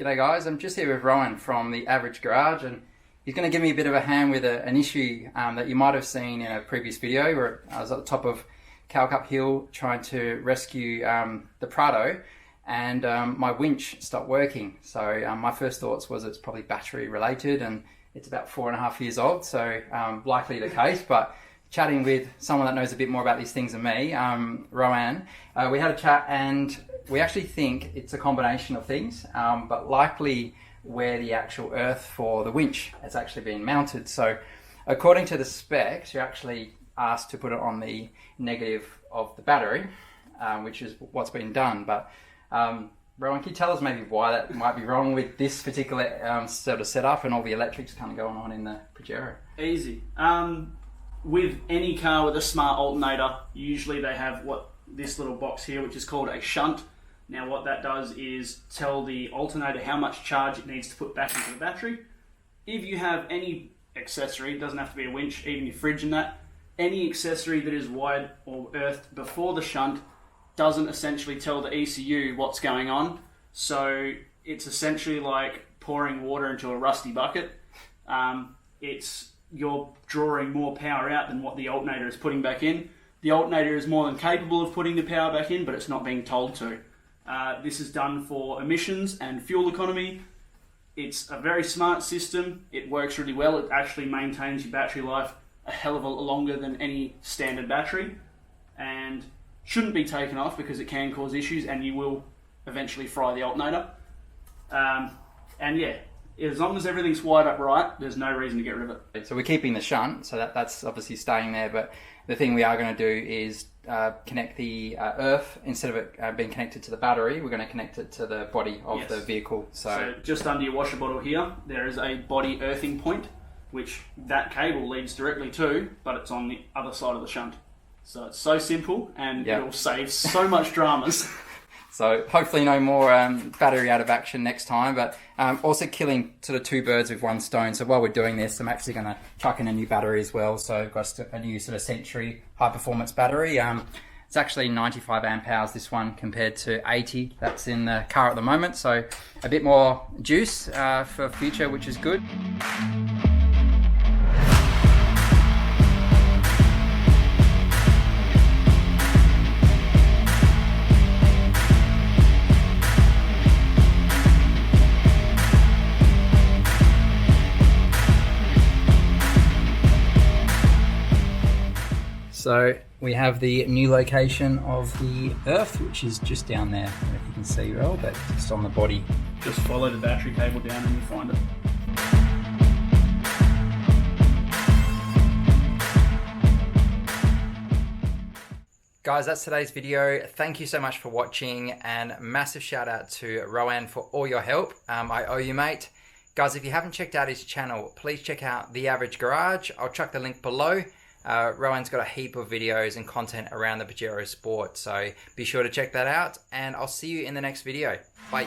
G'day guys, I'm just here with Rohan from the Average Garage, and he's going to give me a bit of a hand with an issue that you might have seen in a previous video where I was at the top of Callcup Hill trying to rescue the Prado, and my winch stopped working. So my first thoughts was it's probably battery related, and it's about 4.5 years old, so likely the case. But chatting with someone that knows a bit more about these things than me, Rohan, we had a chat, and we actually think it's a combination of things, but likely where the actual earth for the winch has actually been mounted. So according to the specs, you're actually asked to put it on the negative of the battery, which is what's been done. But Rohan, can you tell us maybe why that might be wrong with this particular sort of setup and all the electrics kind of going on in the Pajero? Easy. With any car with a smart alternator, usually they have this little box here, which is called a shunt. Now what that does is tell the alternator how much charge it needs to put back into the battery. If you have any accessory, it doesn't have to be a winch, even your fridge and that, any accessory that is wired or earthed before the shunt doesn't essentially tell the ECU what's going on. So it's essentially like pouring water into a rusty bucket. You're drawing more power out than what the alternator is putting back in. The alternator is more than capable of putting the power back in, but it's not being told to. This is done for emissions and fuel economy. It's a very smart system. It works really well. It actually maintains your battery life a hell of a lot longer than any standard battery, and shouldn't be taken off because it can cause issues and you will eventually fry the alternator. And yeah, as long as everything's wired up right, there's no reason to get rid of it. So we're keeping the shunt, so that's obviously staying there, but the thing we are going to do is connect the earth. Instead of it being connected to the battery, we're going to connect it to the body of the vehicle. So just under your washer bottle here, there is a body earthing point, which that cable leads directly to, but it's on the other side of the shunt. So it's so simple, and it'll save so much dramas. So hopefully no more battery out of action next time, but also killing sort of two birds with one stone. So while we're doing this, I'm actually going to chuck in a new battery as well. So I've got a new sort of Century high performance battery. It's actually 95 amp hours, this one, compared to 80 that's in the car at the moment. So a bit more juice for future, which is good. So we have the new location of the earth, which is just down there. I don't know if you can see well, but just on the body. Just follow the battery cable down and you find it. Guys, that's today's video. Thank you so much for watching, and massive shout out to Rohan for all your help. I owe you, mate. Guys, if you haven't checked out his channel, please check out The Average Garage. I'll chuck the link below. Rohan's got a heap of videos and content around the Pajero Sport, so be sure to check that out, and I'll see you in the next video. Bye.